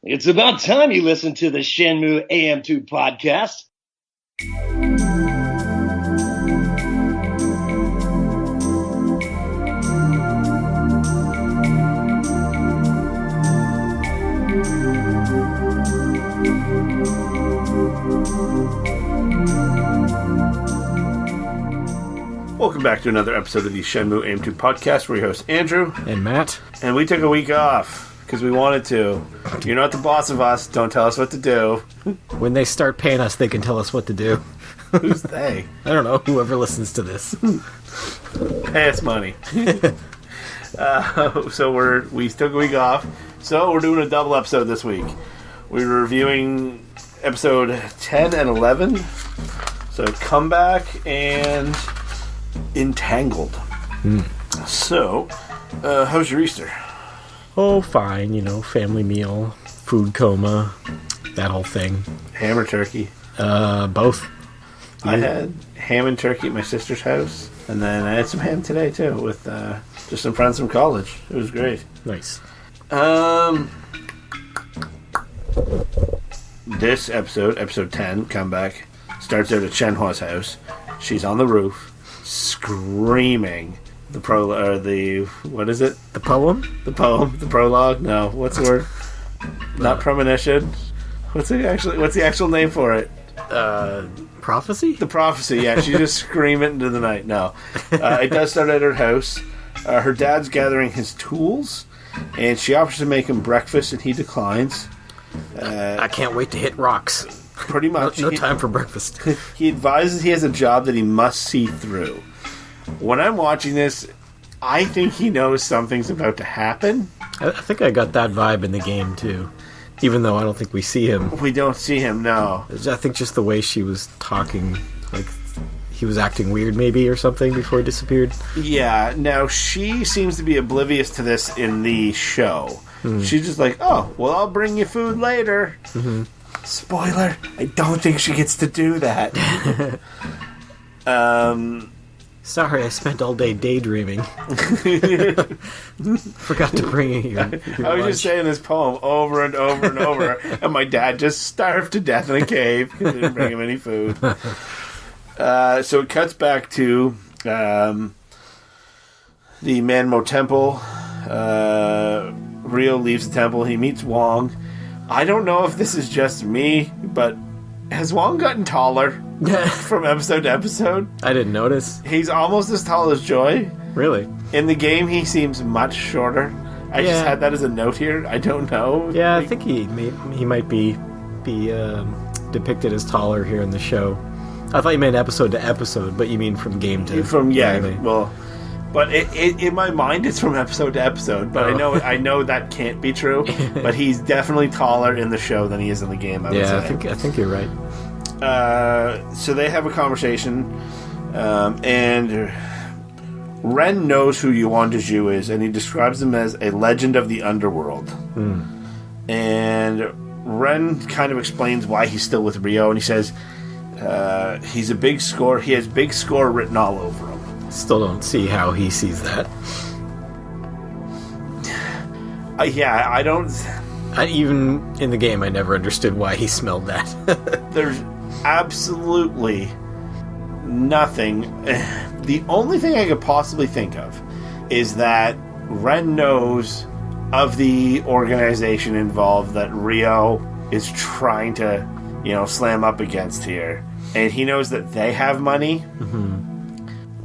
It's about time you listen to the Shenmue AM2 podcast. Welcome back to another episode of the Shenmue AM2 podcast, where your host Andrew and Matt. And we took a week off because we wanted to. You're not the boss of us. Don't tell us what to do. When they start paying us, they can tell us what to do. Who's they? I don't know. Whoever listens to this. Pay us money. So we took a week off. So we're doing a double episode this week. We're reviewing episode 10 and 11. So Comeback and Entangled. So, how was your Easter? Oh, fine. You know, family meal, food coma, that whole thing. Ham or turkey? Both. I had ham and turkey at my sister's house, and then I had some ham today too with just some friends from college. It was great. Nice. This episode 10, Comeback, starts out at Shenhua's house. She's on the roof, screaming. What is it? The poem? The prologue? No, what's the word? Not premonition. What's the actual name for it? Prophecy? The prophecy, yeah. She's just screaming into the night. No. It does start at her house. Her dad's gathering his tools, and she offers to make him breakfast, and he declines. I can't wait to hit rocks. Pretty much. No time for breakfast. He advises he has a job that he must see through. When I'm watching this, I think he knows something's about to happen. I think I got that vibe in the game, too. Even though I don't think we see him. We don't see him, no. I think just the way she was talking, like he was acting weird maybe or something before he disappeared. Yeah, now she seems to be oblivious to this in the show. She's just like, oh, well, I'll bring you food later. Mm-hmm. Spoiler, I don't think she gets to do that. Sorry, I spent all day daydreaming. Forgot to bring your I was lunch. just saying this poem over and over and over, and my dad just starved to death in a cave because I didn't bring him any food. So it cuts back to the Manmo Temple. Ryo leaves the temple. He meets Wong. I don't know if this is just me, but has Wong gotten taller from episode to episode? I didn't notice. He's almost as tall as Joy. Really? In the game, he seems much shorter. I just had that as a note here. I don't know. Yeah, I think he might be depicted as taller here in the show. I thought you meant episode to episode, but you mean from game to anime. Well, but in my mind, it's from episode to episode. But I know that can't be true. But he's definitely taller in the show than he is in the game. I would say. I think you're right. So they have a conversation, and Ren knows who Yuan Deju is, and he describes him as a legend of the underworld. And Ren kind of explains why he's still with Ryo, and he says he's a big score. He has big score written all over him. Still don't see how he sees that. I don't. Even in the game, I never understood why he smelled that. There's absolutely nothing. The only thing I could possibly think of is that Ren knows of the organization involved that Ryo is trying to, slam up against here. And he knows that they have money.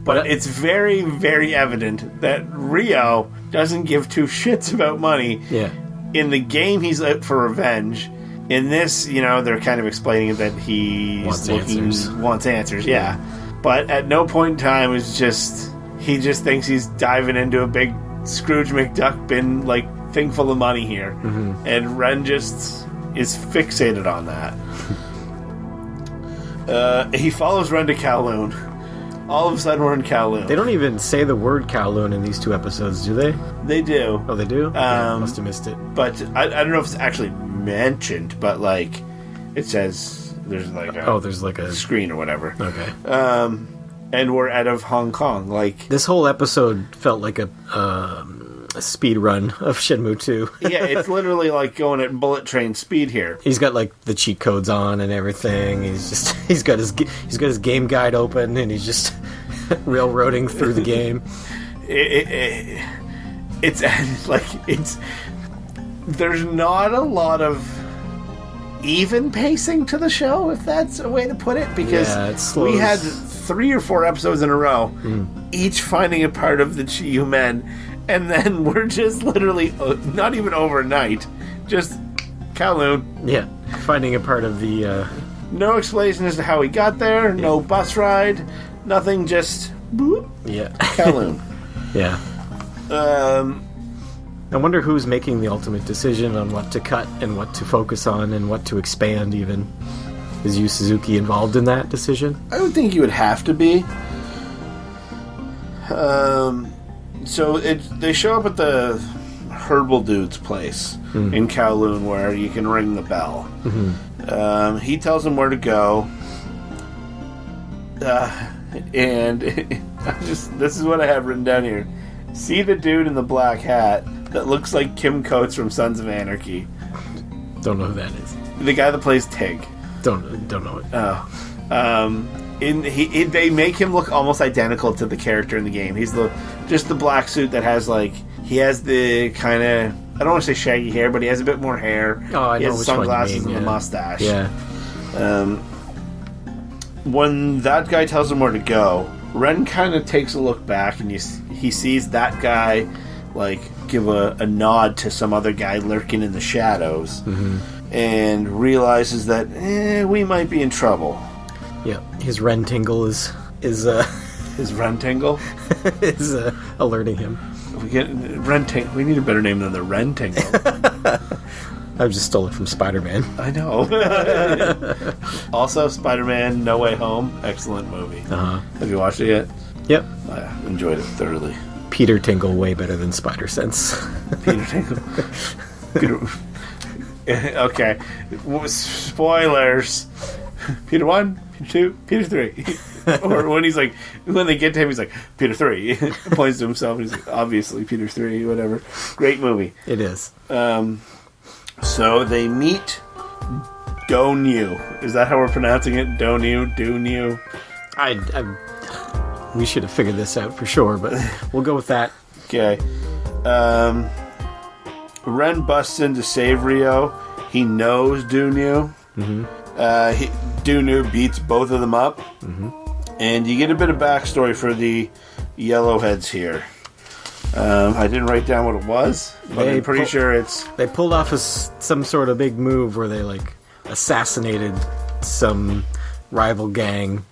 But it's very, very evident that Ryo doesn't give two shits about money. Yeah. In the game, he's out for revenge. In this, they're kind of explaining that he wants answers. Yeah. But at no point in time he just thinks he's diving into a big Scrooge McDuck bin thing full of money here. And Ren just is fixated on that. He follows Ren to Kowloon. All of a sudden, we're in Kowloon. They don't even say the word Kowloon in these two episodes, do they? They do. Oh, they do? I must have missed it. But I don't know if it's actually mentioned, but it says there's there's a screen or whatever. Okay. And we're out of Hong Kong. This whole episode felt like a speed run of Shenmue 2. Yeah, it's literally like going at bullet train speed here. He's got like the cheat codes on and everything. He's got his game guide open and he's just railroading through the game. It's there's not a lot of even pacing to the show, if that's a way to put it, because we had 3 or 4 episodes in a row, each finding a part of the Chiyu men, and then we're just literally not even overnight, just Kowloon. Yeah, finding a part of the. No explanation as to how he got there. No bus ride. Nothing. Just boop. Yeah, Kowloon. Yeah. I wonder who's making the ultimate decision on what to cut and what to focus on and what to expand, even. Is Yu Suzuki involved in that decision? I would think you would have to be. So they show up at the herbal dude's place in Kowloon where you can ring the bell. Mm-hmm. He tells them where to go. And this is what I have written down here. See the dude in the black hat that looks like Kim Coates from Sons of Anarchy. Don't know who that is. The guy that plays Tig. Don't know it. Oh. They make him look almost identical to the character in the game. He's just the black suit that has he has the kind of, I don't want to say shaggy hair, but he has a bit more hair. Oh, I know which one you mean. He has sunglasses and the mustache. Yeah. When that guy tells him where to go, Ren kind of takes a look back and he sees that guy give a nod to some other guy lurking in the shadows, and realizes that we might be in trouble. Yeah, his Ren Tingle is his Ren Tingle is alerting him. We need a better name than the Ren Tingle. I just stole it from Spider-Man. I know. Also, Spider-Man No Way Home, excellent movie. Have you watched it yet? Yep. I enjoyed it thoroughly. Peter Tingle way better than Spider-Sense. Peter Tingle. Okay. Spoilers. Peter 1, Peter 2, Peter 3. Or when they get to him, he's like, Peter 3. Points to himself, and he's like, obviously, Peter 3, whatever. Great movie. It is. So they meet Do-Nyu. Is that how we're pronouncing it? Do-Nyu? Do-Nyu? We should have figured this out for sure, but we'll go with that. Okay. Ren busts in to save Ryo. He knows Do-Nyu. Do-Nyu beats both of them up. And you get a bit of backstory for the Yellowheads here. I didn't write down what it was, but I'm pretty sure it's... They pulled off some sort of big move where they, assassinated some rival gang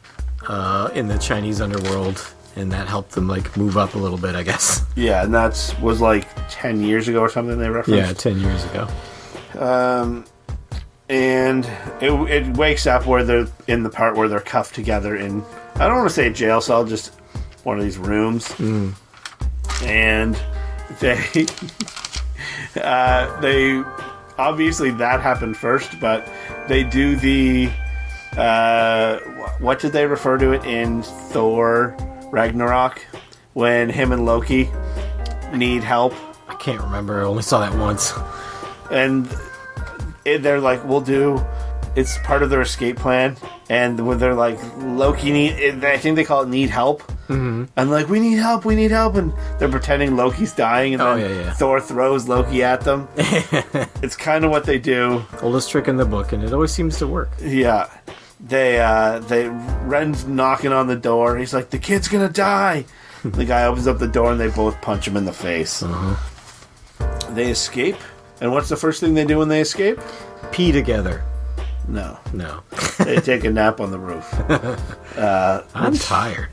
in the Chinese underworld, and that helped them, move up a little bit, I guess. Yeah, and that was, 10 years ago or something they referenced? Yeah, 10 years ago. And it wakes up where they're in the part where they're cuffed together in... I don't want to say a jail cell, just one of these rooms. And they obviously that happened first, but they do the what did they refer to it in Thor Ragnarok when him and Loki need help? I can't remember. I only saw that once. And they're like, we'll do... It's part of their escape plan. And when they're like, Loki I think they call it need help. And we need help. And they're pretending Loki's dying. And then Thor throws Loki at them. It's kind of what they do. Oldest trick in the book, and it always seems to work. Yeah. Ren's knocking on the door. He's like, the kid's gonna die. The guy opens up the door and they both punch him in the face. They escape. And what's the first thing they do when they escape? Pee together. No. They take a nap on the roof. I'm tired.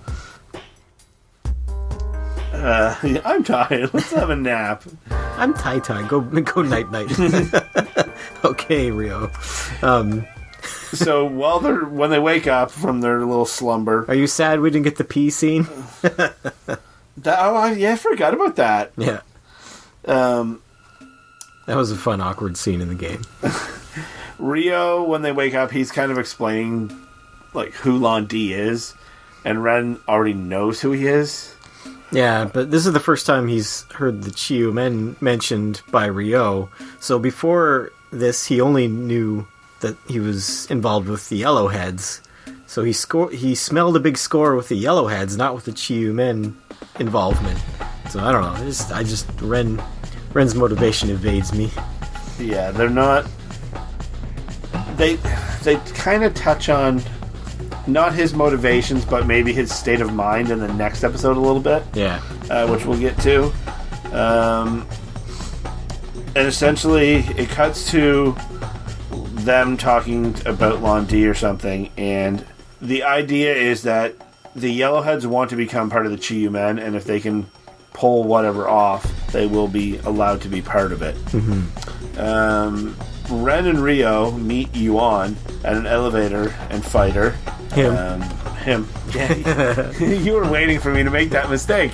I'm tired. Let's have a nap. I'm tie-tie. Go night-night. Okay, Ryo. So when they wake up from their little slumber... Are you sad we didn't get the pee scene? I forgot about that. Yeah. That was a fun, awkward scene in the game. Ryo, when they wake up, he's kind of explaining who Lan Di is, and Ren already knows who he is. Yeah, but this is the first time he's heard the Chiyu Men mentioned by Ryo. So before this, he only knew that he was involved with the Yellowheads. So he smelled a big score with the Yellowheads, not with the Chiyu Men involvement. So I don't know. Ren's motivation evades me. Yeah, they're not. They kind of touch on not his motivations, but maybe his state of mind in the next episode a little bit. Yeah, which we'll get to. And essentially, it cuts to them talking about Londi or something, and the idea is that the Yellowheads want to become part of the Chiyu Men, and if they can pull whatever off, they will be allowed to be part of it. Ren and Ryo meet Yuan at an elevator and fight her. Him. Yeah, you were waiting for me to make that mistake.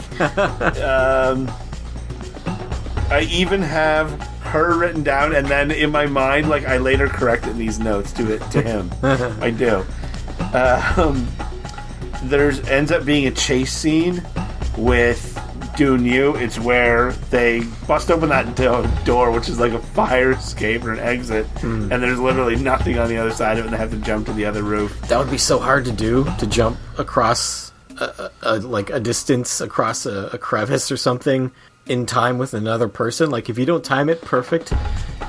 I even have her written down, and then in my mind, like, I later corrected these notes to him. I do. There's ends up being a chase scene with Dunyu. It's where they bust open that door, which is like a fire escape or an exit, and there's literally nothing on the other side of it, and they have to jump to the other roof. That would be so hard to do, to jump across a distance across a crevice or something in time with another person. Like, if you don't time it perfect,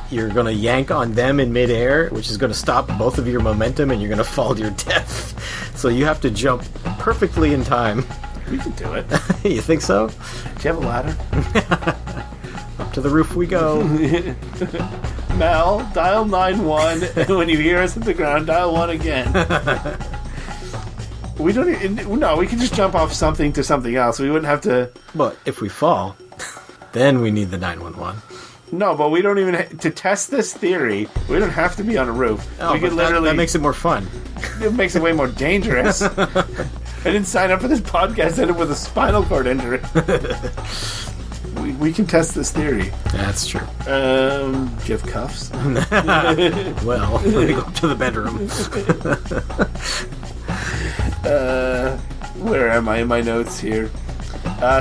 you're going to yank on them in midair, which is going to stop both of your momentum, and you're going to fall to your death. So you have to jump perfectly in time. We can do it. You think so? Do you have a ladder? Up to the roof we go. Mel, dial 9-1, and when you hear us at the ground, dial 1 again. We don't even... No, we can just jump off something to something else. We wouldn't have to... But if we fall, then we need the 911. No, but we don't even... To test this theory, we don't have to be on a roof. Oh, we could literally... That makes it more fun. It makes it way more dangerous. I didn't sign up for this podcast, end up with a spinal cord injury. We can test this theory. That's true. Do you have cuffs? Well, let me go up to the bedroom. Where am I in my notes here?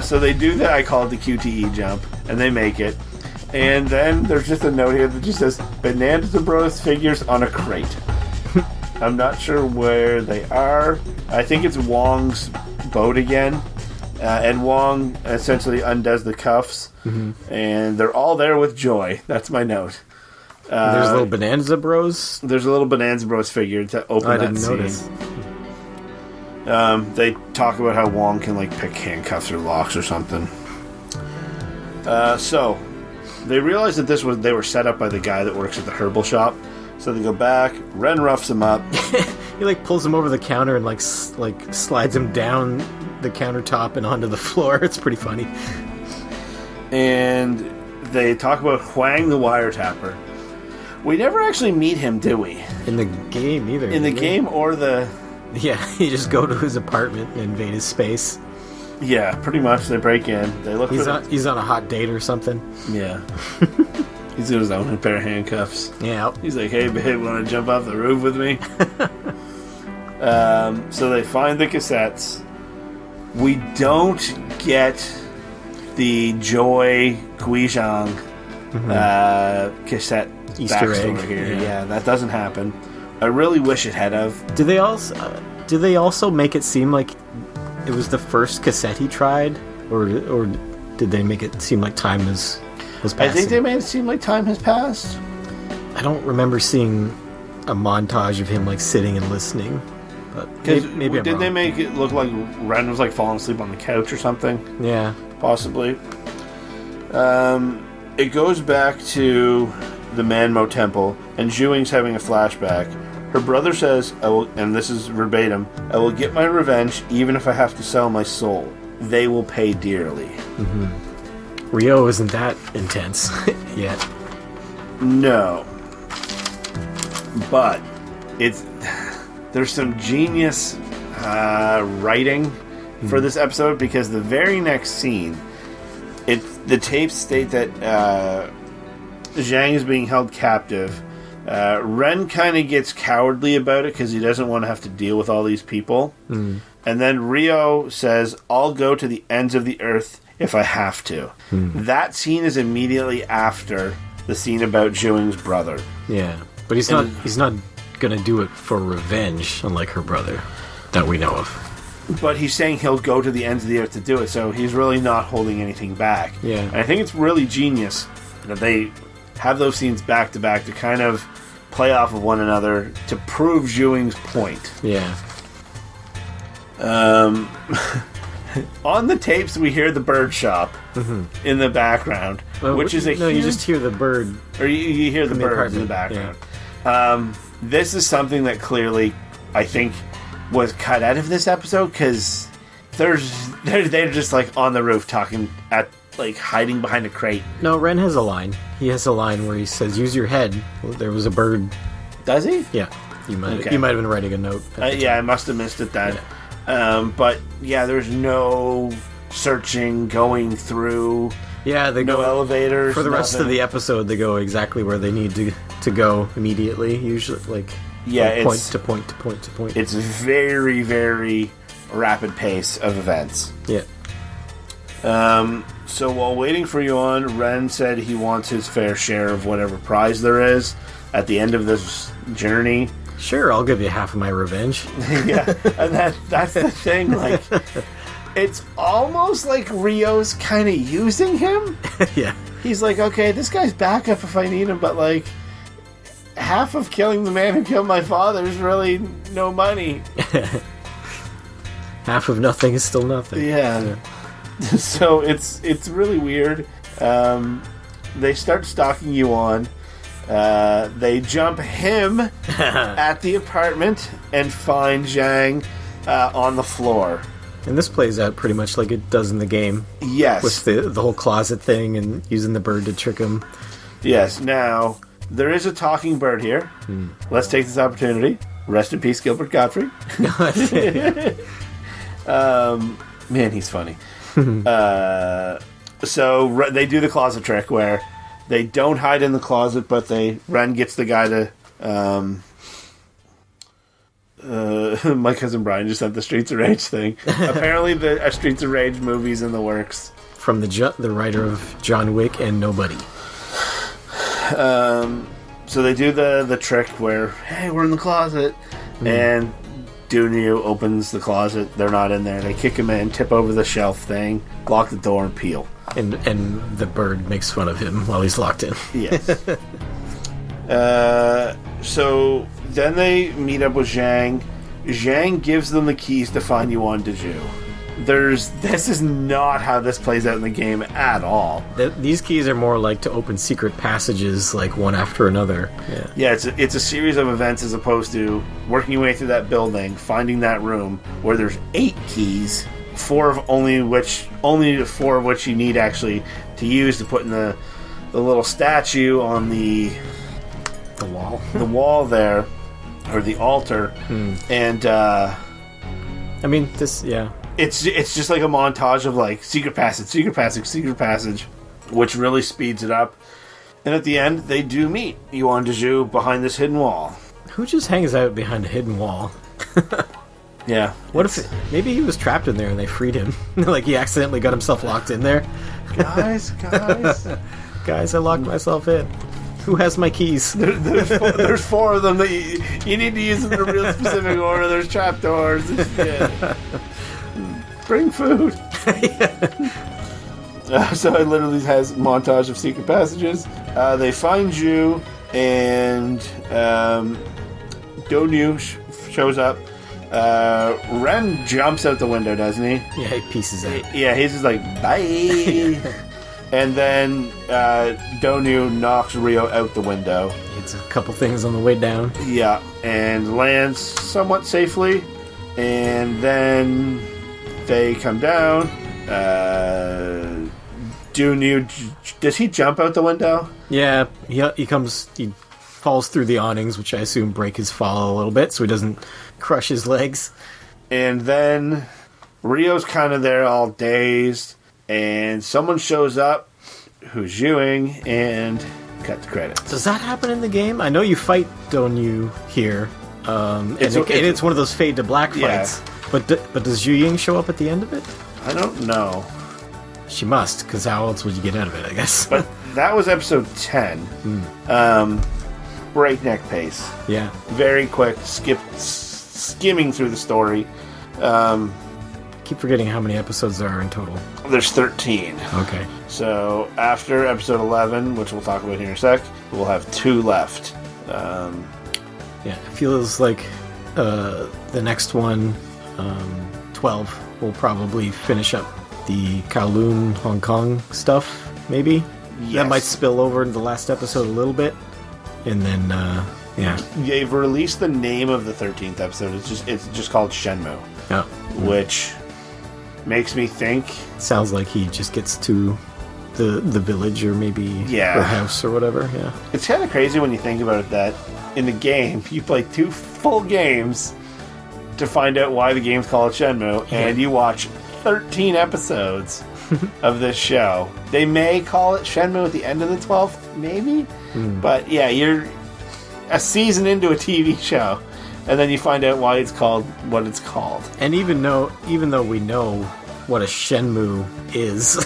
So they do that, I call it the QTE jump, and they make it. And then there's just a note here that just says, Bonanza Bros figures on a crate. I'm not sure where they are. I think it's Wong's boat again. And Wong essentially undoes the cuffs. And they're all there with joy. That's my note. There's little Bonanza Bros? There's a little Bonanza Bros figure to open that didn't scene. notice. They talk about how Wong can, like, pick handcuffs or locks or something. So they realize that they were set up by the guy that works at the herbal shop. So they go back. Ren roughs him up. He, like, pulls him over the counter and, like slides him down the countertop and onto the floor. It's pretty funny. And they talk about Huang the Wiretapper. We never actually meet him, do we? In the game, either. In the game or the... Yeah, you just go to his apartment and invade his space. Yeah, pretty much. They break in. They look. He's on a hot date or something. Yeah. He's got his own pair of handcuffs. Yeah. He's like, "Hey, babe, want to jump off the roof with me?" So they find the cassettes. We don't get the Joy Guizhang cassette Easter backstory egg here. Yeah, that doesn't happen. I really wish it had of. Do they also make it seem like it was the first cassette he tried, or did they make it seem like time was passing? I think they made it seem like time has passed. I don't remember seeing a montage of him, like, sitting and listening. But maybe I'm did wrong. they make it look like Ren was, like, falling asleep on the couch or something? Yeah, Possibly. It goes back to the Manmo Temple, and Zhuing's having a flashback. Her brother says, "I will," and this is verbatim, "I will get my revenge even if I have to sell my soul. They will pay dearly." Ryo isn't that intense yet. No. But there's some genius writing for this episode, because the very next scene, the tapes state that Zhang is being held captive. Ren kind of gets cowardly about it because he doesn't want to have to deal with all these people. And then Rio says, I'll go to the ends of the earth if I have to. That scene is immediately after the scene about Zhuang's brother. Yeah, but he's not gonna do it for revenge, unlike her brother, that we know of. But he's saying he'll go to the ends of the earth to do it, so he's really not holding anything back. Yeah. And I think it's really genius that they have those scenes back to back to kind of play off of one another to prove Zhuang's point. Yeah. On the tapes, we hear the bird shop in the background, which is a no. huge... You just hear the bird, or you hear the the birds in the apartment, background. This is something that clearly, I think, was cut out of this episode because they're just like on the roof talking at like hiding behind a crate. No, Ren has a line. He has a line where he says, "Use your head." Well, there was a bird. Does he? Yeah, you might Okay. have been writing a note. Yeah, I must have missed it then. But yeah, there's no searching, going through. Yeah, they No go elevators for the rest of nothing. the episode. They go exactly where they need to go immediately. Usually, like Yeah, from point it's- to point to point to point. It's very, very rapid pace of events. Yeah. So while waiting for Yuan, Ren said he wants his fair share of whatever prize there is at the end of this journey. Sure, I'll give you half of my revenge. Yeah, and that's the thing. Like, it's almost like Rio's kind of using him. Yeah. He's like, okay, this guy's backup if I need him, but like, half of killing the man who killed my father is really no money. Half of nothing is still nothing. Yeah. So it's really weird. They start stalking Yuan. They jump him at the apartment and find Zhang on the floor. And this plays out pretty much like it does in the game, Yes. with the whole closet thing and using the bird to trick him. Yes. Now, there is a talking bird here. Let's take this opportunity. Rest in peace, Gilbert Gottfried. Man, he's funny. So they do the closet trick where they don't hide in the closet, but Ren gets the guy to. My cousin Brian just sent the Streets of Rage thing. Apparently, a Streets of Rage movie's in the works. From the writer of John Wick and Nobody. So they do the trick where, hey, we're in the closet, and Dunyu opens the closet. They're not in there. They kick him in, tip over the shelf thing, lock the door, and peel. And the bird makes fun of him while he's locked in. Yes. So then they meet up with Zhang. Zhang gives them the keys to find Yuan Deju. This is not how this plays out in the game at all. These keys are more like to open secret passages, like one after another. Yeah. Yeah, it's a series of events as opposed to working your way through that building, finding that room where there's 8 keys, only 4 of which you need actually to use to put in the little statue on the wall. the wall there, or the altar, and I mean, yeah. it's just like a montage of like secret passage, which really speeds it up. And at the end, they do meet Yuan Deju behind this hidden wall. Who just hangs out behind a hidden wall? Yeah. What if maybe he was trapped in there and they freed him? Like he accidentally got himself locked in there. Guys. Guys, I locked myself in. Who has my keys? There's 4 of them that you need to use them in a real specific order. There's trapdoors and shit. Bring food. So it literally has a montage of secret passages. They find you, and Donyu shows up. Ren jumps out the window, doesn't he? Yeah, he pieces out. Yeah, he's just like, bye. And then Donyu knocks Rio out the window. It's a couple things on the way down. Yeah, and lands somewhat safely. And then they come down. Donyu, does he jump out the window? Yeah, he falls through the awnings, which I assume break his fall a little bit, so he doesn't crush his legs. And then Rio's kind of there all dazed. And someone shows up who's Zhuang, and cut the credits. Does that happen in the game? I know you fight Donyu here, and it's one of those fade to black fights. But does Zhu Ying show up at the end of it? I don't know. She must, because how else would you get out of it, I guess. But that was episode 10. Breakneck pace. Yeah. Very quick, skimming through the story. Keep forgetting how many episodes there are in total. There's 13. Okay. So after episode 11, which we'll talk about here in a sec, we'll have 2 left. Yeah, it feels like the next one, 12, will probably finish up the Kowloon, Hong Kong stuff, maybe? Yes. That might spill over into the last episode a little bit. And then, yeah. They've released the name of the 13th episode. It's just called Shenmue. Oh. Which makes me think... Sounds like he just gets to the village or maybe her house or whatever, yeah. It's kind of crazy when you think about it that in the game, you play 2 full games to find out why the game's called Shenmue, and you watch 13 episodes of this show. They may call it Shenmue at the end of the 12th, maybe? But yeah, you're a season into a TV show, and then you find out why it's called what it's called. And even though we know what a Shenmue is,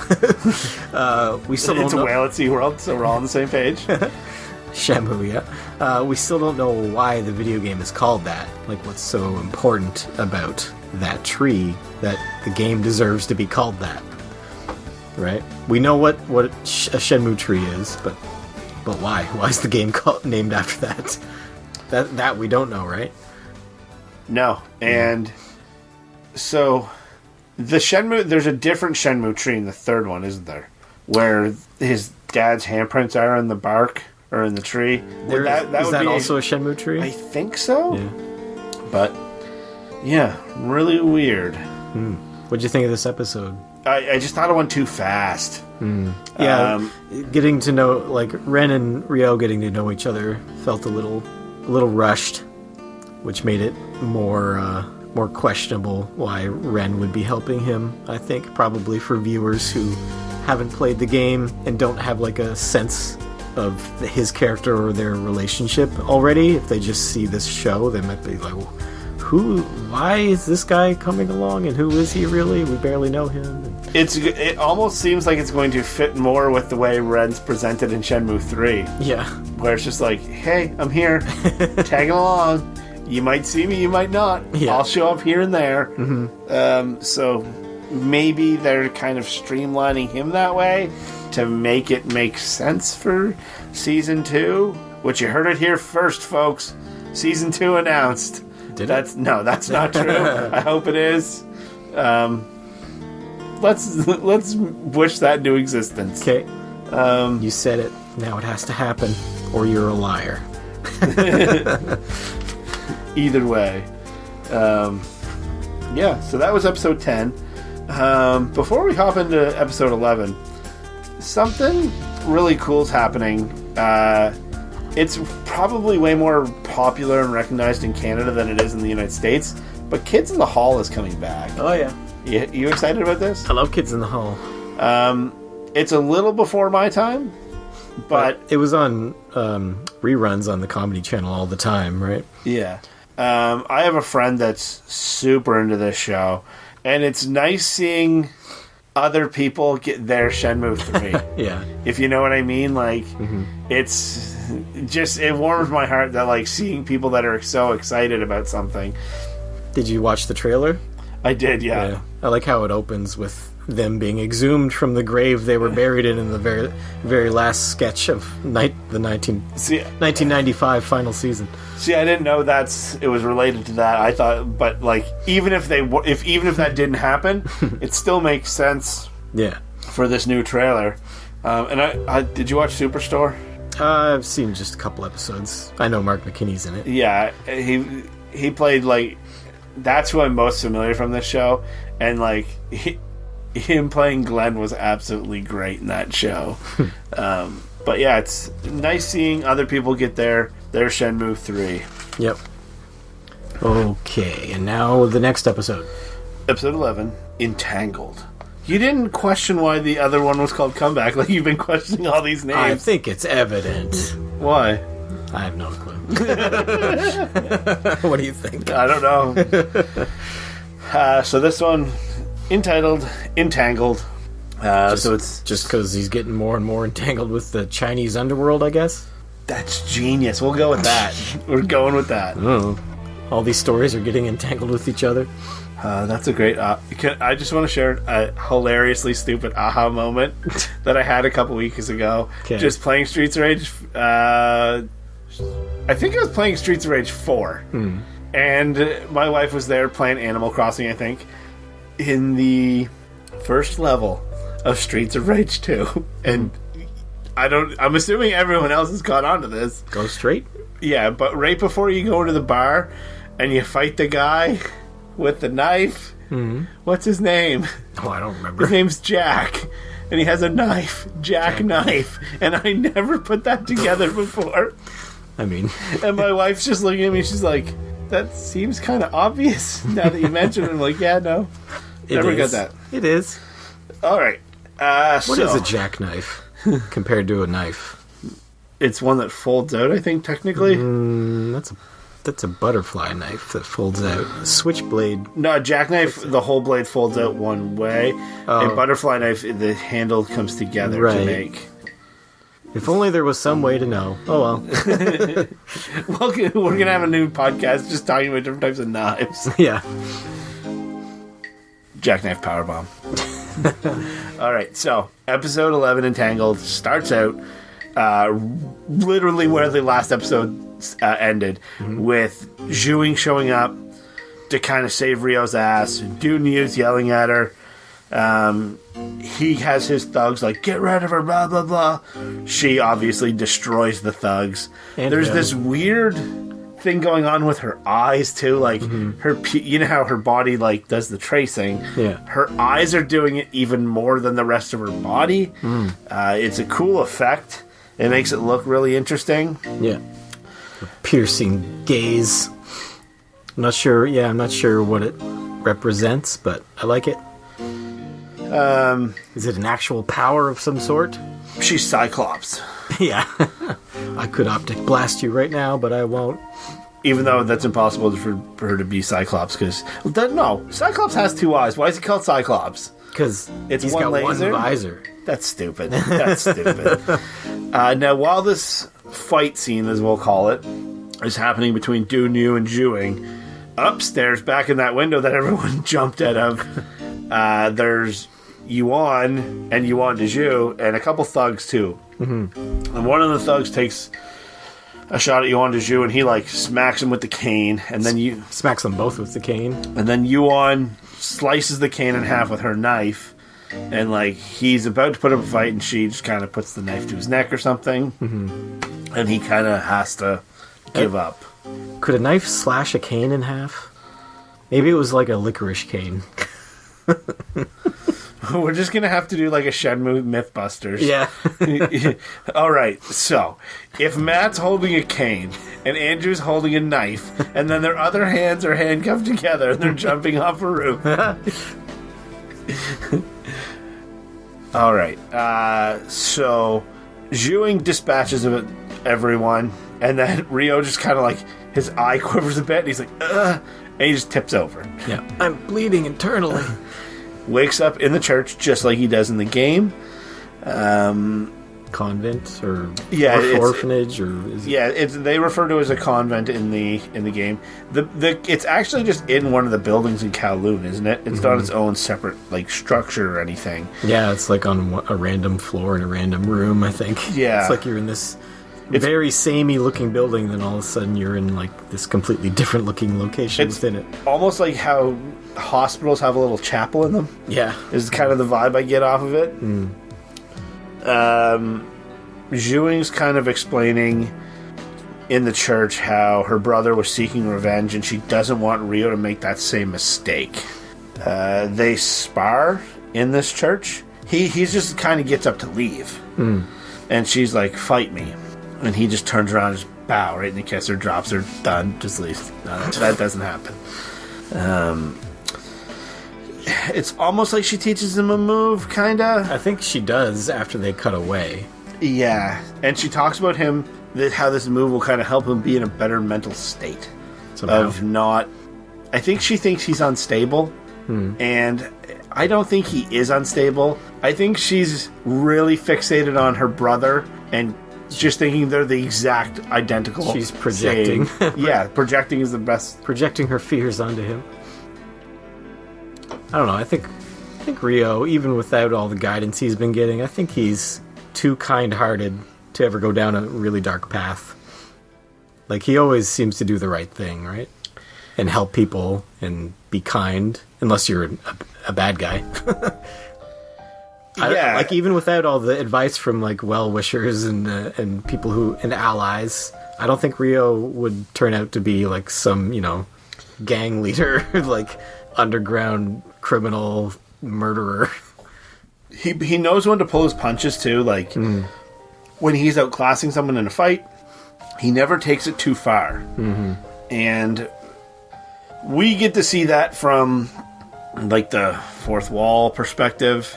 we still don't know. It's a whale at SeaWorld, so we're all on the same page. Shenmue, yeah. We still don't know why the video game is called that. Like, what's so important about that tree that the game deserves to be called that, right? We know what a Shenmue tree is, but why? Why is the game named after that? That we don't know, right? No, and so the Shenmue, there's a different Shenmue tree in the 3rd one, isn't there? Where his dad's handprints are in the bark or in the tree. Is that also a Shenmue tree? I think so. Yeah. But yeah, really weird. What'd you think of this episode? I just thought it went too fast. Yeah, getting to know, like, Ren and Ryo getting to know each other felt a little rushed, which made it more questionable why Ren would be helping him. I think probably for viewers who haven't played the game and don't have like a sense of his character or their relationship already. If they just see this show, they might be like, why is this guy coming along, and who is he really? We barely know him. It almost seems like it's going to fit more with the way Ren's presented in Shenmue 3. Yeah. Where it's just like, hey, I'm here, tagging along. You might see me, you might not. Yeah. I'll show up here and there. So maybe they're kind of streamlining him that way to make it make sense for Season 2. Which you heard it here first, folks. Season 2 announced. That's not true. I hope it is. Let's wish that into existence. Okay. You said it. Now it has to happen, or you're a liar. Either way. Yeah, so that was episode 10. Before we hop into episode 11, something really cool is happening. It's probably way more popular and recognized in Canada than it is in the United States, but Kids in the Hall is coming back. Oh, yeah. You excited about this? I love Kids in the Hall. It's a little before my time, but it was on reruns on the Comedy Channel all the time, right? Yeah. I have a friend that's super into this show, and it's nice seeing other people get their Shenmue 3. Yeah. If you know what I mean, like, it's just, it warms my heart that, like, seeing people that are so excited about something. Did you watch the trailer? I did, yeah. I like how it opens with them being exhumed from the grave they were buried in the very, very last sketch of the 1995 final season. See, I didn't know it was related to that. I thought, but like, even if that didn't happen, it still makes sense. Yeah. For this new trailer. And I did you watch Superstore? I've seen just a couple episodes. I know Mark McKinney's in it. Yeah, he played, like, that's who I'm most familiar from this show, and like him playing Glenn was absolutely great in that show. But yeah, it's nice seeing other people get their Shenmue 3. Yep. Okay, and now the next episode. Episode 11, Entangled. You didn't question why the other one was called Comeback, like you've been questioning all these names. I think it's evident. Why? I have no clue. What do you think? I don't know. So this one, entitled Entangled. So it's just because he's getting more and more entangled with the Chinese underworld, I guess. That's genius. We'll go with that. We're going with that. Oh, all these stories are getting entangled with each other. That's a great... I just want to share a hilariously stupid aha moment that I had a couple weeks ago. Okay. Just playing Streets of Rage. I think I was playing Streets of Rage 4. And my wife was there playing Animal Crossing, I think, in the first level of Streets of Rage 2. And I'm assuming everyone else has caught on to this. Go straight? Yeah, but right before you go to the bar and you fight the guy with the knife, what's his name? Oh, I don't remember. His name's Jack, and he has a knife, Jack knife, and I never put that together before. I mean... And my wife's just looking at me, she's like, that seems kind of obvious now that you mention it. I'm like, yeah, no. Never got that. It is. All right. What is a jackknife compared to a knife? It's one that folds out, I think, technically. That's a butterfly knife that folds out. A switchblade. No, a jackknife, the whole blade folds out one way. Oh. A butterfly knife, the handle comes together to make. If only there was some way to know. Oh well. Well, we're going to have a new podcast just talking about different types of knives. Yeah. Jackknife powerbomb. All right, so episode 11, Entangled, starts out literally where the last episode ended, with Zhuing showing up to kind of save Ryo's ass. Dunyu's yelling at her. He has his thugs like, get rid of her, blah, blah, blah. She obviously destroys the thugs. And there's this weird thing going on with her eyes too, like her, you know how her body like does the tracing. Yeah, her eyes are doing it even more than the rest of her body. It's a cool effect. It makes it look really interesting. Yeah, a piercing gaze. I'm not sure what it represents, but I like it. Is it an actual power of some sort? She's Cyclops. Yeah. I could optic blast you right now, but I won't. Even though that's impossible for her to be Cyclops, because... No, Cyclops has two eyes. Why is he called Cyclops? Because he's one got laser? one visor. That's stupid. That's stupid. Now, while this fight scene, as we'll call it, is happening between Dunyu and Zhuing, upstairs, back in that window that everyone jumped out of, there's Yuan and Yuan de Zhu, and a couple thugs, too. And one of the thugs takes a shot at Yuan de Zhu, and he, like, smacks him with the cane, and then smacks them both with the cane. And then Yuan slices the cane in half with her knife, and, like, he's about to put up a fight, and she just kind of puts the knife to his neck or something, and he kind of has to give up. Could a knife slash a cane in half? Maybe it was like a licorice cane. We're just going to have to do like a Shenmue Mythbusters. Yeah. All right, so if Matt's holding a cane and Andrew's holding a knife, and then their other hands are handcuffed together and they're jumping off a roof. All right, so Zhuing dispatches of everyone, and then Ryo just kind of like, his eye quivers a bit, and he's like, ugh, and he just tips over. Yeah. I'm bleeding internally. Wakes up in the church just like he does in the game. Convent or orphanage, or they refer to it as a convent in the game. It's actually just in one of the buildings in Kowloon, isn't it? It's not its own separate like structure or anything. Yeah, it's like on a random floor in a random room, I think. Yeah, it's like you're in this very samey looking building, then all of a sudden you're in like this completely different looking location within it. Almost like how hospitals have a little chapel in them. Yeah, is kind of the vibe I get off of it. Zhuing's kind of explaining in the church how her brother was seeking revenge and she doesn't want Ryo to make that same mistake. They spar in this church. He just kind of gets up to leave. And she's like, fight me. And he just turns around and just bow right in the kiss her, drops her, done, just leaves. That doesn't happen. It's almost like she teaches him a move, kind of. I think she does after they cut away. Yeah, and she talks about him, how this move will kind of help him be in a better mental state. Somehow. I think she thinks he's unstable. And I don't think he is unstable. I think she's really fixated on her brother and just thinking they're the exact identical. She's projecting. Yeah, projecting is the best. Projecting her fears onto him. I don't know. I think Rio, even without all the guidance he's been getting, I think he's too kind-hearted to ever go down a really dark path. Like, he always seems to do the right thing, right? And help people and be kind, unless you're a bad guy. Yeah. Like, even without all the advice from, like, well-wishers and people and allies, I don't think Rio would turn out to be, like, some, gang leader, like, underground criminal murderer. He knows when to pull his punches, too. Like, when he's outclassing someone in a fight, he never takes it too far. And we get to see that from, like, the fourth wall perspective.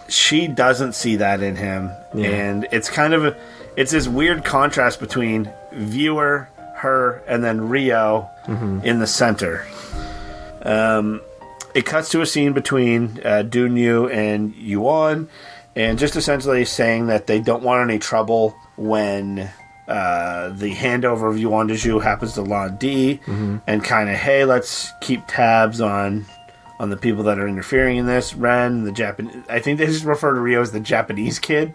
She doesn't see that in him. Yeah. And it's kind of it's this weird contrast between viewer, her, and then Rio in the center. It cuts to a scene between Dunyu and Yuan, and just essentially saying that they don't want any trouble when the handover of Yuan to Zhu happens to Lan Di, and kind of, hey, let's keep tabs on the people that are interfering in this. Ren, the Japanese, I think they just refer to Rio as the Japanese kid,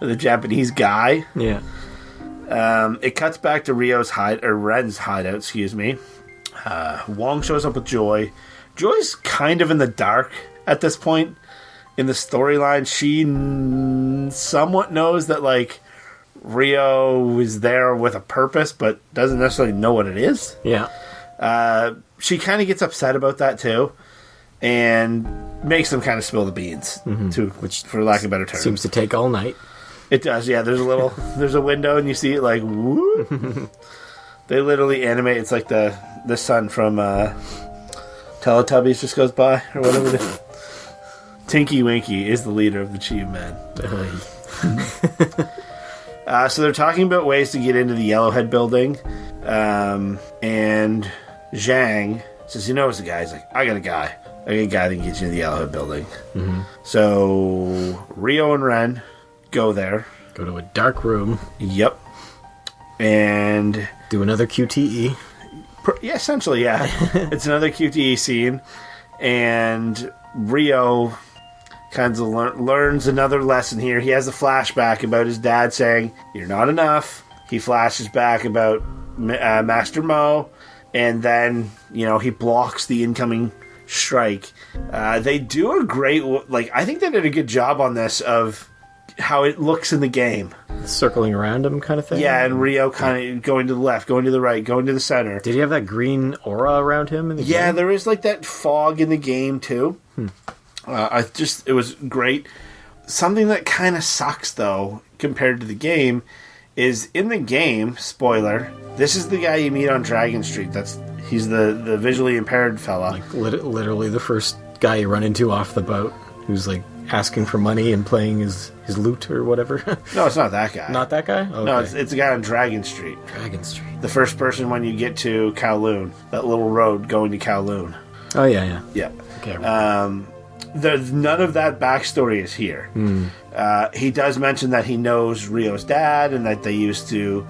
or the Japanese guy. Yeah. It cuts back to Ren's hideout, excuse me. Wong shows up with Joy. Joy's kind of in the dark at this point in the storyline. She somewhat knows that, like, Rio is there with a purpose, but doesn't necessarily know what it is. Yeah. She kind of gets upset about that, too, and makes them kind of spill the beans, too, which, for lack of a better term. Seems to take all night. It does, yeah. There's a window, and you see it, like, whoop. They literally animate. It's like the sun from Teletubbies just goes by, or whatever it is. Tinky Winky is the leader of the Chi Men. So they're talking about ways to get into the Yellowhead building. And Zhang says, he knows the guy. He's like, I got a guy that can get you in the Yellowhead building. So Rio and Ren go there. Go to a dark room. Yep. And do another QTE. Yeah, essentially, yeah. It's another QTE scene. And Rio kind of learns another lesson here. He has a flashback about his dad saying, you're not enough. He flashes back about Master Mo. And then, he blocks the incoming strike. They do a great... I think they did a good job on this of how it looks in the game. Circling around him kind of thing? Yeah, and Rio kind of going to the left, going to the right, going to the center. Did he have that green aura around him in the game? Yeah, there is like that fog in the game too. It was great. Something that kind of sucks though, compared to the game, is in the game, spoiler, this is the guy you meet on Dragon Street. He's the visually impaired fella. Like literally the first guy you run into off the boat, who's like asking for money and playing his lute or whatever. No, it's not that guy. Not that guy? Okay. No, it's a guy on Dragon Street. Dragon Street. The first person when you get to Kowloon. That little road going to Kowloon. Oh, yeah. Yeah. Okay. None of that backstory is here. He does mention that he knows Rio's dad and that they used to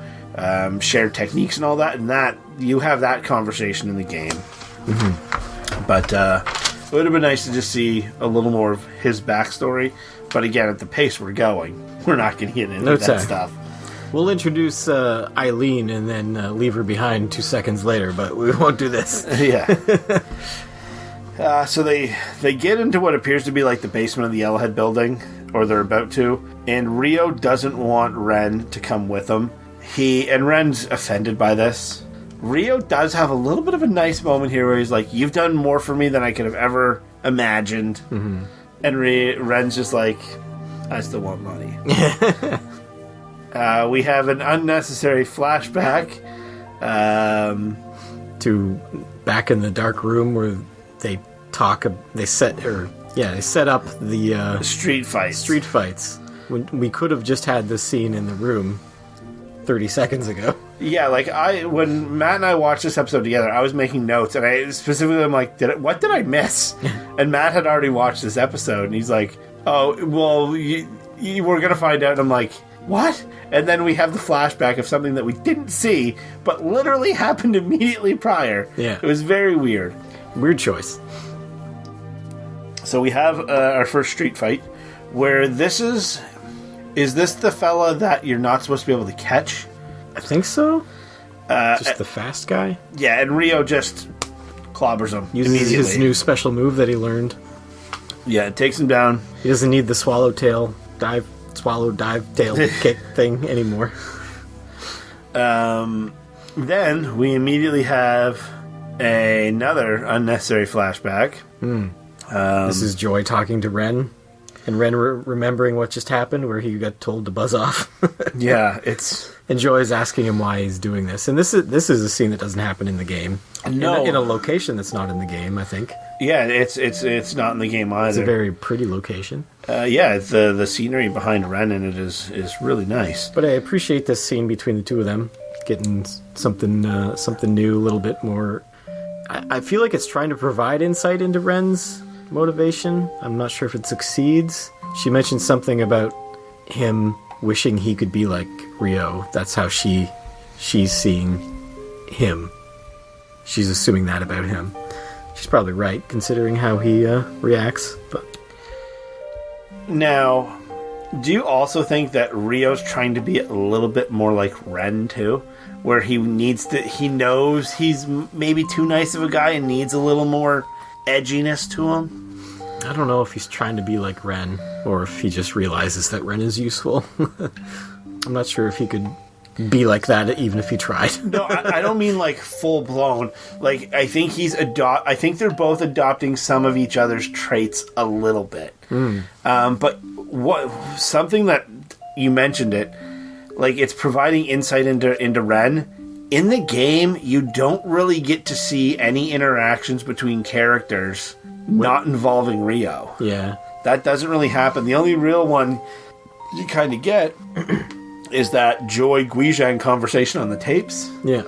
share techniques and all that, and that you have that conversation in the game. But it would have been nice to just see a little more of his backstory. But again, at the pace we're going, we're not going to get into that stuff. We'll introduce Eileen and then leave her behind 2 seconds later, but we won't do this. Yeah. So they get into what appears to be like the basement of the Yellowhead building, or they're about to, and Rio doesn't want Ren to come with him. And Ren's offended by this. Rio does have a little bit of a nice moment here where he's like, you've done more for me than I could have ever imagined. And Ren's just like, I still want money. We have an unnecessary flashback to back in the dark room where they set up the street fights. When we could have just had this scene in the room 30 seconds ago. Yeah, like when Matt and I watched this episode together, I was making notes, and I specifically I'm like, what did I miss? And Matt had already watched this episode, and he's like, oh, well, you were gonna find out. And I'm like, what? And then we have the flashback of something that we didn't see, but literally happened immediately prior. Yeah. It was very weird. Weird choice. So we have our first street fight, where this is this the fella that you're not supposed to be able to catch? I think so. Just the fast guy? Yeah, and Rio just clobbers him Uses immediately. his new special move that he learned. Yeah, it takes him down. He doesn't need the swallow tail tail kick thing anymore. Then we immediately have another unnecessary flashback. This is Joy talking to Ren, and Ren remembering what just happened, where he got told to buzz off. Yeah, it's... And Joy is asking him why he's doing this. And this is a scene that doesn't happen in the game. No. In a location that's not in the game, I think. Yeah, it's not in the game either. It's a very pretty location. Yeah, the scenery behind Ren in it is really nice. But I appreciate this scene between the two of them, getting something new, a little bit more. I feel like it's trying to provide insight into Ren's motivation. I'm not sure if it succeeds. She mentioned something about him wishing he could be like Rio. That's how she's seeing him. She's assuming that about him. She's probably right, considering how he reacts. But now, do you also think that Rio's trying to be a little bit more like Ren too, where he knows he's maybe too nice of a guy and needs a little more edginess to him? I don't know if he's trying to be like Ren, or if he just realizes that Ren is useful. I'm not sure if he could be like that even if he tried. No, I don't mean like full blown. Like, I think I think they're both adopting some of each other's traits a little bit. But something that you mentioned it, like, it's providing insight into Ren. In the game, you don't really get to see any interactions between characters not involving Rio. Yeah. That doesn't really happen. The only real one you kind of get is that Joy Guizhang conversation on the tapes. Yeah.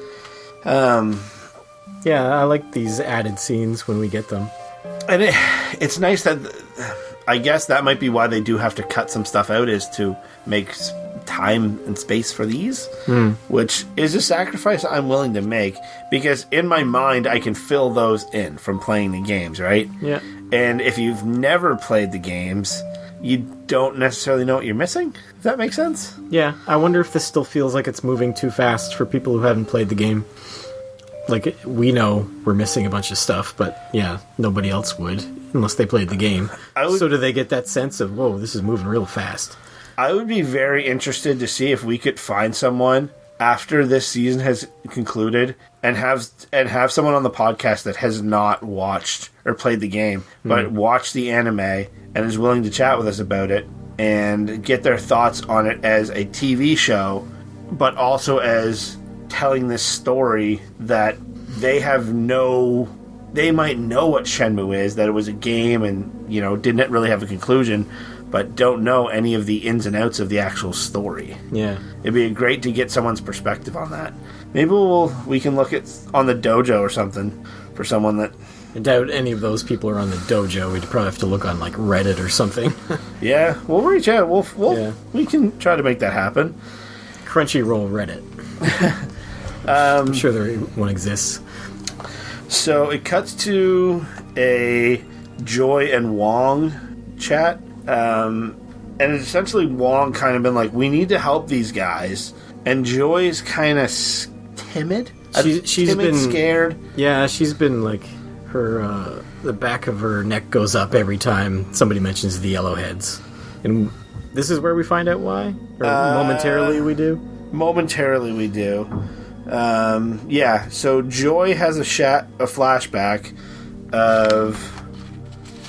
Yeah, I like these added scenes when we get them. And it's nice that... I guess that might be why they do have to cut some stuff out, is to make time and space for these, which is a sacrifice I'm willing to make, because in my mind I can fill those in from playing the games, right? Yeah. And if you've never played the games, you don't necessarily know what you're missing. Does that make sense? Yeah, I wonder if this still feels like it's moving too fast for people who haven't played the game. Like, we know we're missing a bunch of stuff, but yeah, nobody else would, unless they played the game. So do they get that sense of, whoa, this is moving real fast? I would be very interested to see if we could find someone after this season has concluded and have someone on the podcast that has not watched or played the game, but watched the anime and is willing to chat with us about it and get their thoughts on it as a TV show, but also as telling this story that they might know what Shenmue is, that it was a game and, didn't really have a conclusion, but don't know any of the ins and outs of the actual story. Yeah. It'd be great to get someone's perspective on that. Maybe we can look at on the dojo or something for someone that... I doubt any of those people are on the dojo. We'd probably have to look on, like, Reddit or something. Yeah, we'll reach out. We can try to make that happen. Crunchyroll Reddit. I'm sure one exists. So it cuts to a Joy and Wong chat. And it's essentially Wong kind of been like, we need to help these guys. And Joy's kind of timid. She's been scared. Yeah, she's been like, the back of her neck goes up every time somebody mentions the Yellowheads. And this is where we find out why? Or momentarily we do? Momentarily we do. Yeah, so Joy has a flashback of...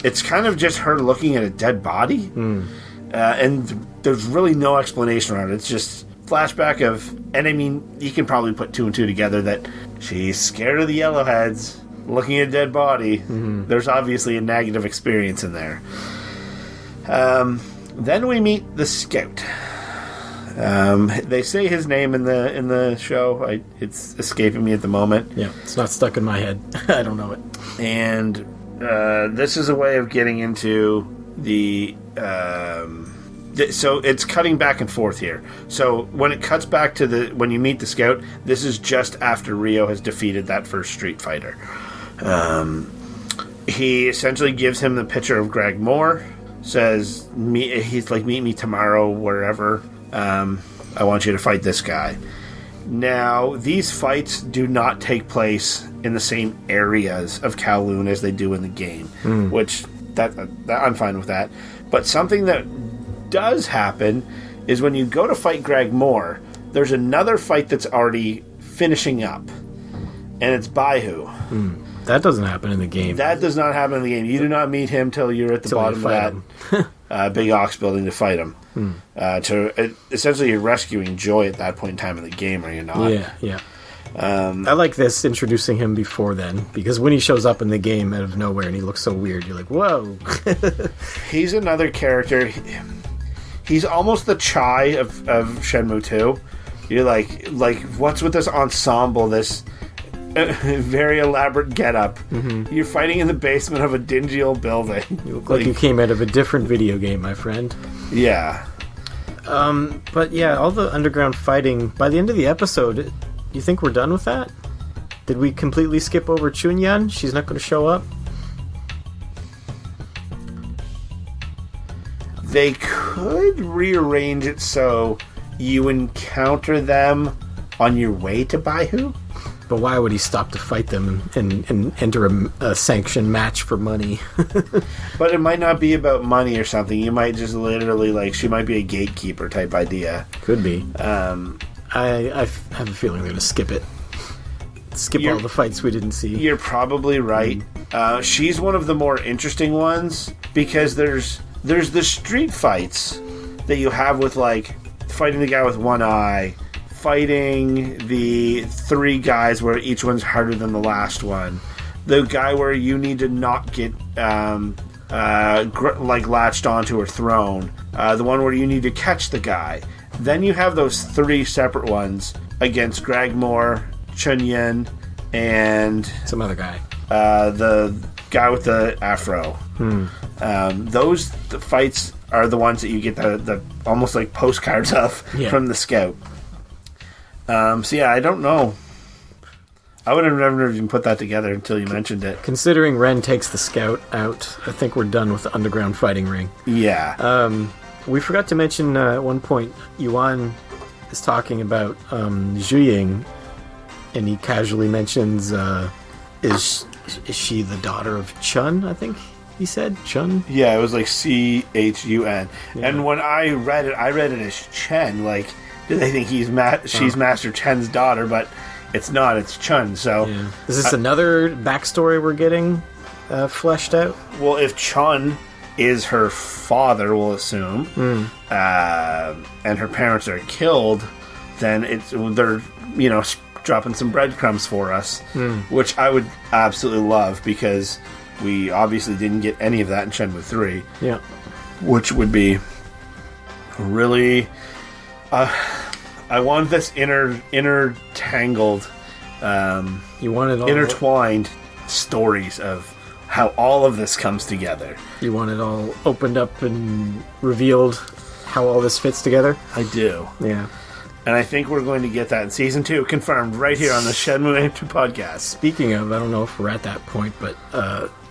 It's kind of just her looking at a dead body. And there's really no explanation around it. It's just flashback of... And I mean, you can probably put two and two together that she's scared of the Yellowheads, looking at a dead body. There's obviously a negative experience in there. Then we meet the Scout. They say his name in the show. It's escaping me at the moment. Yeah, it's not stuck in my head. I don't know it. And this is a way of getting into the... so it's cutting back and forth here. So when it cuts back to when you meet the scout, this is just after Ryo has defeated that first Street Fighter. He essentially gives him the picture of Greg Moore, says, he's like, meet me tomorrow, wherever. I want you to fight this guy. Now, these fights do not take place in the same areas of Kowloon as they do in the game, which that I'm fine with that. But something that does happen is when you go to fight Greg Moore, there's another fight that's already finishing up, and it's Baihu. That doesn't happen in the game. That does not happen in the game. You do not meet him till you're at the bottom of that big ox building to fight him. Essentially, you're rescuing Joy at that point in time in the game, are you not? Yeah. I like this, introducing him before then, because when he shows up in the game out of nowhere and he looks so weird, you're like, whoa. He's another character. He's almost the Chai of Shenmue 2. You're like, what's with this ensemble, this very elaborate getup? You're fighting in the basement of a dingy old building. You look like you came out of a different video game, my friend. Yeah. But yeah, all the underground fighting, by the end of the episode, you think we're done with that? Did we completely skip over Chunyan? She's not going to show up? They could rearrange it so you encounter them on your way to Baihu. But why would he stop to fight them and enter a sanctioned match for money? But it might not be about money or something. You might just literally, she might be a gatekeeper type idea. Could be. I have a feeling they're going to skip it. Skip all the fights we didn't see. You're probably right. She's one of the more interesting ones because there's the street fights that you have with, fighting the guy with one eye, fighting the three guys where each one's harder than the last one, the guy where you need to not get latched onto or thrown, the one where you need to catch the guy. Then you have those three separate ones against Greg Moore, Chunyan, and some other guy, the guy with the afro. Those fights are the ones that you get the almost like postcards of from the scout. I don't know. I would have never even put that together until you mentioned it. Considering Ren takes the scout out, I think we're done with the underground fighting ring. Yeah. We forgot to mention at one point, Yuan is talking about Zhu, and he casually mentions, is she the daughter of Chun, I think he said? Chun? Yeah, it was like Chun. Yeah. And when I read it as Chen, do they think she's Master Chen's daughter, but it's not, it's Chun, so... Yeah. Is this another backstory we're getting fleshed out? Well, if Chun is her father, we'll assume, and her parents are killed, then they're, dropping some breadcrumbs for us, which I would absolutely love, because we obviously didn't get any of that in Shenmue 3. Yeah. Which would be really... I want this intertangled, you want it all intertwined stories of how all of this comes together. You want it all opened up and revealed how all this fits together? I do. Yeah. And I think we're going to get that in Season 2, confirmed right here on the Shenmue AM2 podcast. Speaking of, I don't know if we're at that point, but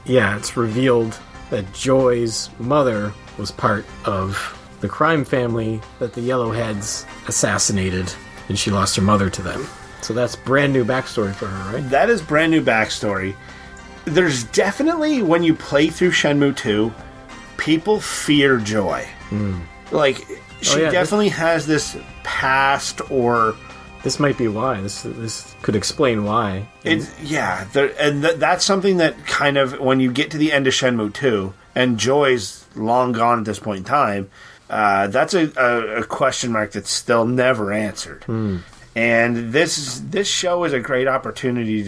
it's revealed that Joy's mother was part of the crime family that the Yellowheads assassinated, and she lost her mother to them. So that's brand new backstory for her, right? That is brand new backstory. There's definitely, when you play through Shenmue 2, people fear Joy. She definitely has this past, or... This might be why. This could explain why. That's something that kind of, when you get to the end of Shenmue 2, and Joy's long gone at this point in time, that's a question mark that's still never answered. And this show is a great opportunity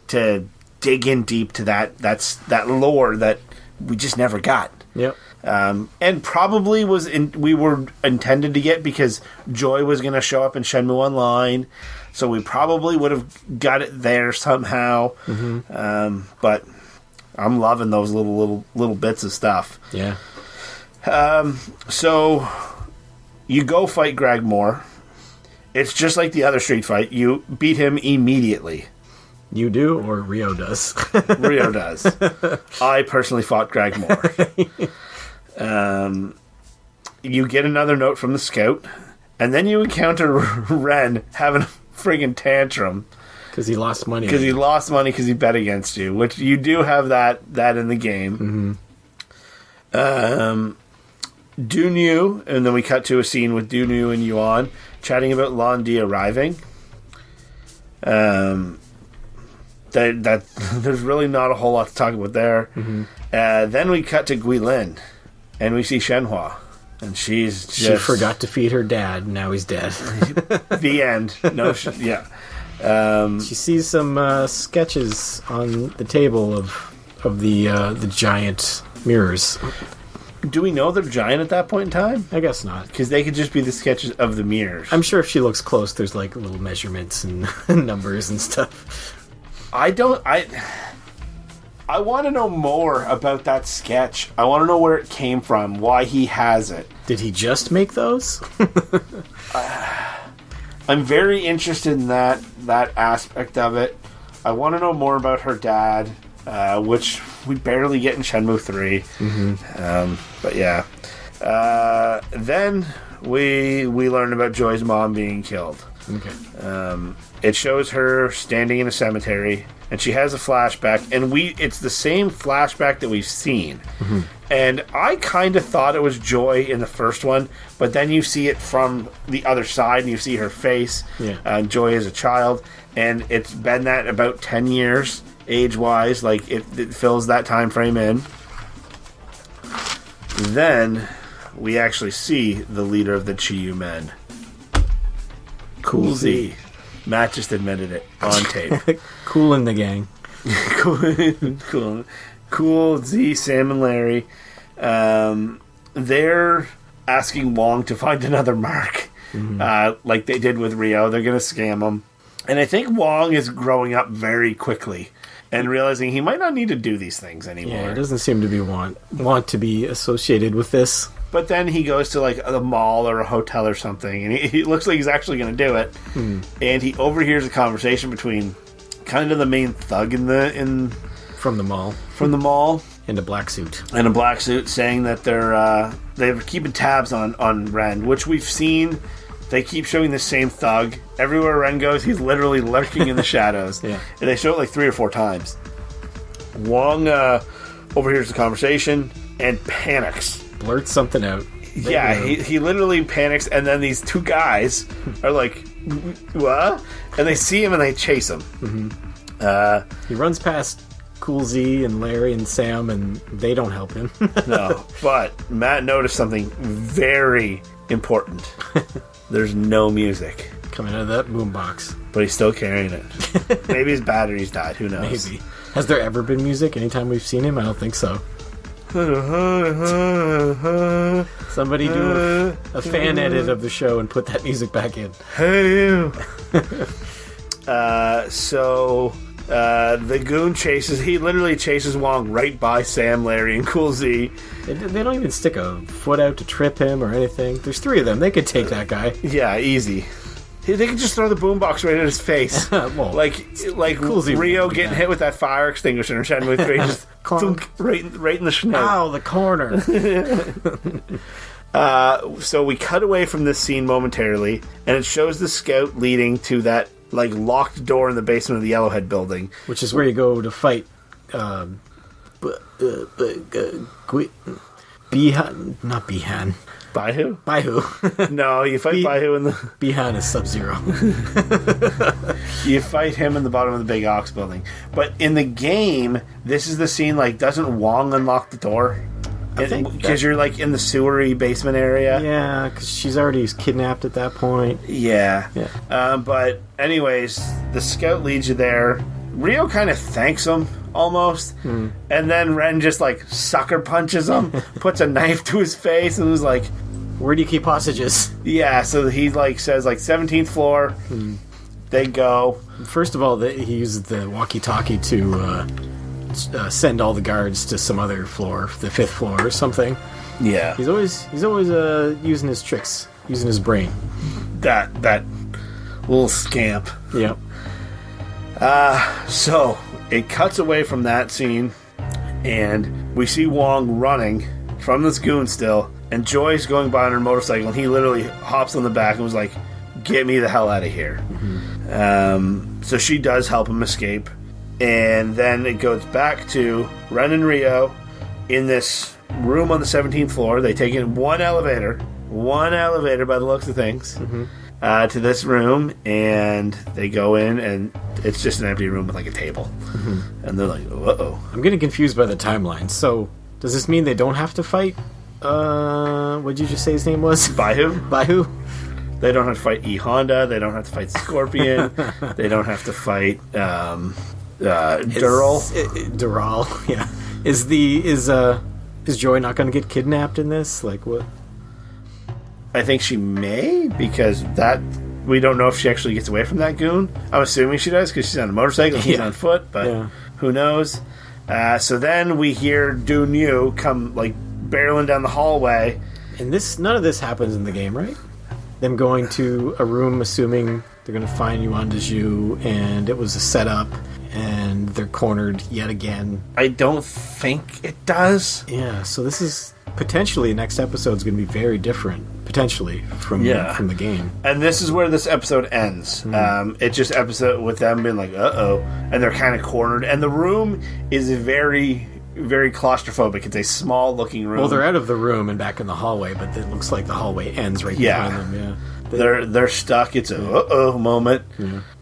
to dig in deep to that lore that we just never got. Yep. And probably we were intended to get because Joy was going to show up in Shenmue Online, so we probably would have got it there somehow. But I'm loving those little bits of stuff. Yeah. So you go fight Greg Moore. It's just like the other street fight. You beat him immediately. You do, or Rio does? Rio does. I personally fought Greg Moore. You get another note from the scout, and then you encounter Ren having a friggin' tantrum. Because he lost money. Because he bet against you, which you do have that in the game. Dunyu, and then we cut to a scene with Dunyu and Yuan chatting about Londi arriving. That there's really not a whole lot to talk about there. Then we cut to Guilin, and we see Shenhua, and she forgot to feed her dad. Now he's dead. The end. No, yeah. She sees some sketches on the table of the giant mirrors. Do we know they're giant at that point in time? I guess not. Because they could just be the sketches of the mirrors. I'm sure if she looks close, there's like little measurements and numbers and stuff. I want to know more about that sketch. I want to know where it came from, why he has it. Did he just make those? I'm very interested in that aspect of it. I want to know more about her dad, which we barely get in Shenmue 3. But yeah. Then we learn about Joy's mom being killed. Okay. It shows her standing in a cemetery, and she has a flashback, and it's the same flashback that we've seen. And I kind of thought it was Joy in the first one, but then you see it from the other side, and you see her face. Joy as a child, and it's been that about 10 years, age-wise, like it fills that time frame in. Then we actually see the leader of the Chiyu Men. Cool Z. Matt just admitted it on tape. Cool in the gang. Cool Z, Sam, and Larry. They're asking Wong to find another mark, like they did with Rio. They're going to scam him. And I think Wong is growing up very quickly and realizing he might not need to do these things anymore. Yeah, he doesn't seem to be want to be associated with this. But then he goes to like a mall or a hotel or something, and he looks like he's actually going to do it. And he overhears a conversation between kind of the main thug from the mall in a black suit, saying that they're keeping tabs on Ren, which we've seen. They keep showing the same thug everywhere Ren goes. He's literally lurking in the shadows. And they show it like 3 or 4 times. Wong overhears the conversation and panics. Blurts something out. He literally panics, and then these 2 guys are like, what? And they see him and they chase him. He runs past Cool Z and Larry and Sam, and they don't help him. No, but Matt noticed something very important. There's no music coming out of that boombox, but he's still carrying it. Maybe his battery's died. Who knows? Maybe. Has there ever been music anytime we've seen him? I don't think so. Somebody do a fan edit of the show and put that music back in. Hey. So the goon he literally chases Wong right by Sam, Larry, and Cool Z. They don't even stick a foot out to trip him or anything. There's 3 of them. They could take that guy. Yeah, easy. They could just throw the boombox right at his face. Well, like Cool Z Rio getting hit with that fire extinguisher in Shenmue 3. Just thunk, right in the schnout. Ow, the corner. So we cut away from this scene momentarily, and it shows the scout leading to that like locked door in the basement of the Yellowhead building, which is where you go to fight Bihan, not Bihan. Baihu. No, you fight Baihu in the... Bihan is Sub-Zero. You fight him in the bottom of the Big Ox building. But in the game, this is the scene, like, doesn't Wong unlock the door? Because you're, like, in the sewery basement area. Yeah, because she's already kidnapped at that point. Yeah. But anyways, the scout leads you there. Rio kind of thanks him almost, and then Ren just like sucker punches him, puts a knife to his face, and was like, Where do you keep hostages? yeah. So he like says like 17th floor. They go. First of all, he uses the walkie-talkie to send all the guards to some other floor, the 5th floor or something. Yeah, He's always using his tricks, using his brain. that little scamp. Yep. So it cuts away from that scene, and we see Wong running from this goon still, and Joy's going by on her motorcycle, and he literally hops on the back and was like, "Get me the hell out of here." So she does help him escape, and then it goes back to Ren and Rio in this room on the 17th floor. They take in one elevator by the looks of things, to this room, and they go in, and it's just an empty room with like a table, and they're like, "Uh-oh." I'm getting confused by the timeline. So, does this mean they don't have to fight? What did you just say his name was? Baihu? Baihu? They don't have to fight E Honda. They don't have to fight Scorpion. They don't have to fight Dural. Dural, yeah. Is Joy not going to get kidnapped in this? Like, what? I think she may, because that we don't know if she actually gets away from that goon. I'm assuming she does because she's on a motorcycle and he's on foot, but who knows? So then we hear Dun Yu come like barreling down the hallway. And none of this happens in the game, right? Them going to a room, assuming they're going to find Yuan Dezhu, and it was a setup, and they're cornered yet again. I don't think it does. Yeah, so this is potentially next episode's going to be very different, potentially from the game. And this is where this episode ends. It's just episode with them being like, "Uh-oh," and they're kind of cornered, and the room is very, very claustrophobic. It's a small looking room. Well, they're out of the room and back in the hallway, but it looks like the hallway ends right behind them. Yeah, they're stuck. It's a uh-oh moment,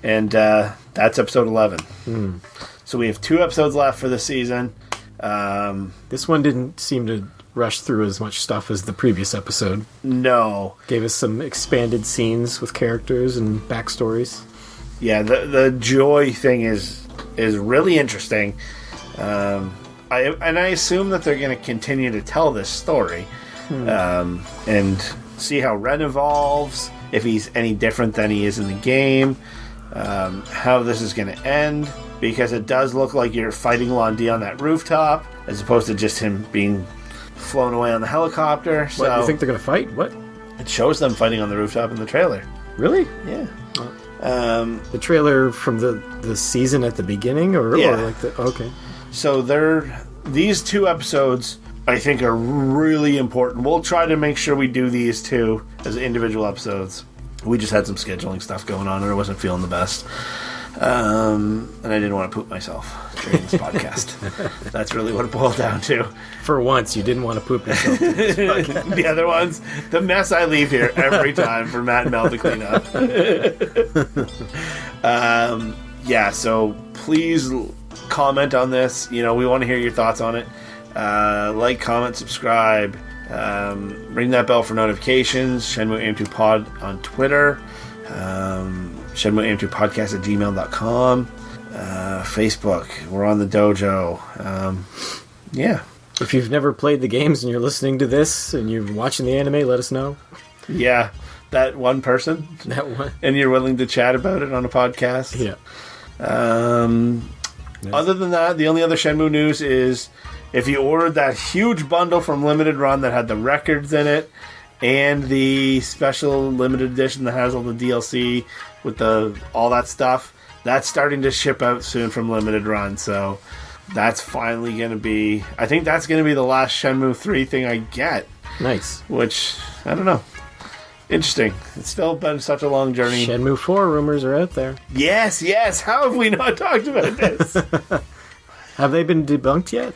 and that's episode 11. So we have 2 episodes left for this season. This one didn't seem to rush through as much stuff as the previous episode. No, gave us some expanded scenes with characters and backstories. Yeah, the Joy thing is really interesting. I assume that they're going to continue to tell this story, and see how Ren evolves, if he's any different than he is in the game, how this is going to end, because it does look like you're fighting Lan Di on that rooftop, as opposed to just him being flown away on the helicopter. So what, you think they're going to fight? What? It shows them fighting on the rooftop in the trailer. Really? Yeah. The trailer from the season at the beginning, or like the okay. So these 2 episodes, I think, are really important. We'll try to make sure we do these 2 as individual episodes. We just had some scheduling stuff going on, and I wasn't feeling the best. And I didn't want to poop myself during this podcast. That's really what it boiled down to. For once, you didn't want to poop yourself. The other ones, the mess I leave here every time for Matt and Mel to clean up. So please comment on this. We want to hear your thoughts on it. Like, comment, subscribe. Ring that bell for notifications. Shenmue AM2 Pod on Twitter. Shenmue AM2 Podcast at gmail.com. Facebook. We're on the dojo. If you've never played the games and you're listening to this and you're watching the anime, let us know. Yeah, that one person. That one. And you're willing to chat about it on a podcast. Yeah. Other than that, the only other Shenmue news is if you ordered that huge bundle from Limited Run that had the records in it and the special limited edition that has all the DLC with all that stuff, that's starting to ship out soon from Limited Run. So that's finally going to be... I think that's going to be the last Shenmue 3 thing I get. Nice. Which, I don't know. Interesting. It's still been such a long journey. Shenmue 4 rumors are out there. Yes. How have we not talked about this? Have they been debunked yet?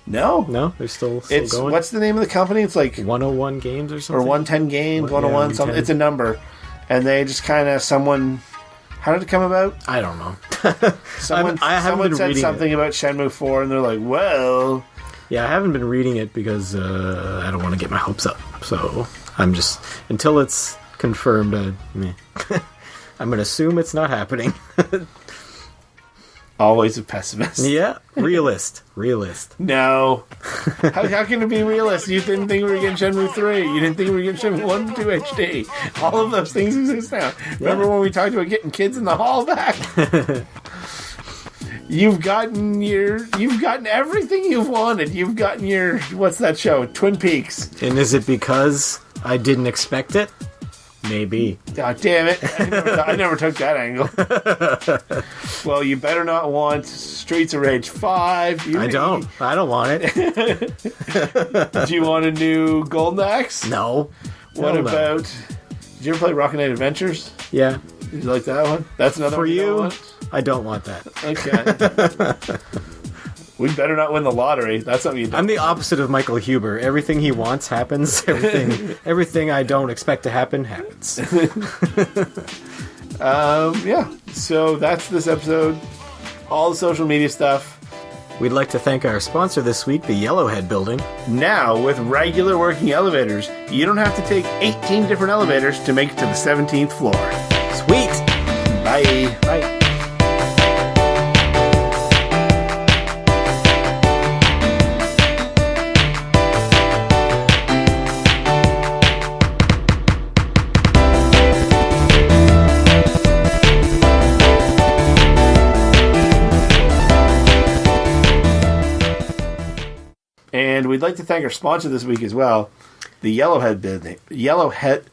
No. They're still It's going? What's the name of the company? It's like 101 Games or something? Or 110 Games, 101, something. It's a number. And they just kind of, how did it come about? I don't know. Someone said something about Shenmue 4, and they're like, well... Yeah, I haven't been reading it because I don't want to get my hopes up. So I'm just... Until it's confirmed, I'm going to assume it's not happening. Always a pessimist. Yeah, realist. No. How can it be realist? You didn't think we were getting Shenmue 3. You didn't think we were getting Shenmue 1 and 2 HD. All of those things exist now. Remember when we talked about getting Kids in the Hall back? You've gotten everything you've wanted. You've gotten your, what's that show? Twin Peaks. And is it because I didn't expect it? Maybe. God damn it. I never took that angle. Well, you better not want Streets of Rage 5. I don't want it. Do you want a new Golden Axe? No. What about... Did you ever play Rocket Knight Adventures? Yeah. Did you like that one? That's another For one you, want? I don't want that. Okay. We better not win the lottery. That's something you don't. I'm the opposite of Michael Huber. Everything he wants happens. Everything I don't expect to happen happens. Yeah. So that's this episode. All the social media stuff. We'd like to thank our sponsor this week, the Yellowhead Building. Now, with regular working elevators, you don't have to take 18 different elevators to make it to the 17th floor. Sweet! Bye. Bye. And we'd like to thank our sponsor this week as well, the Yellowhead Building. Yellowhead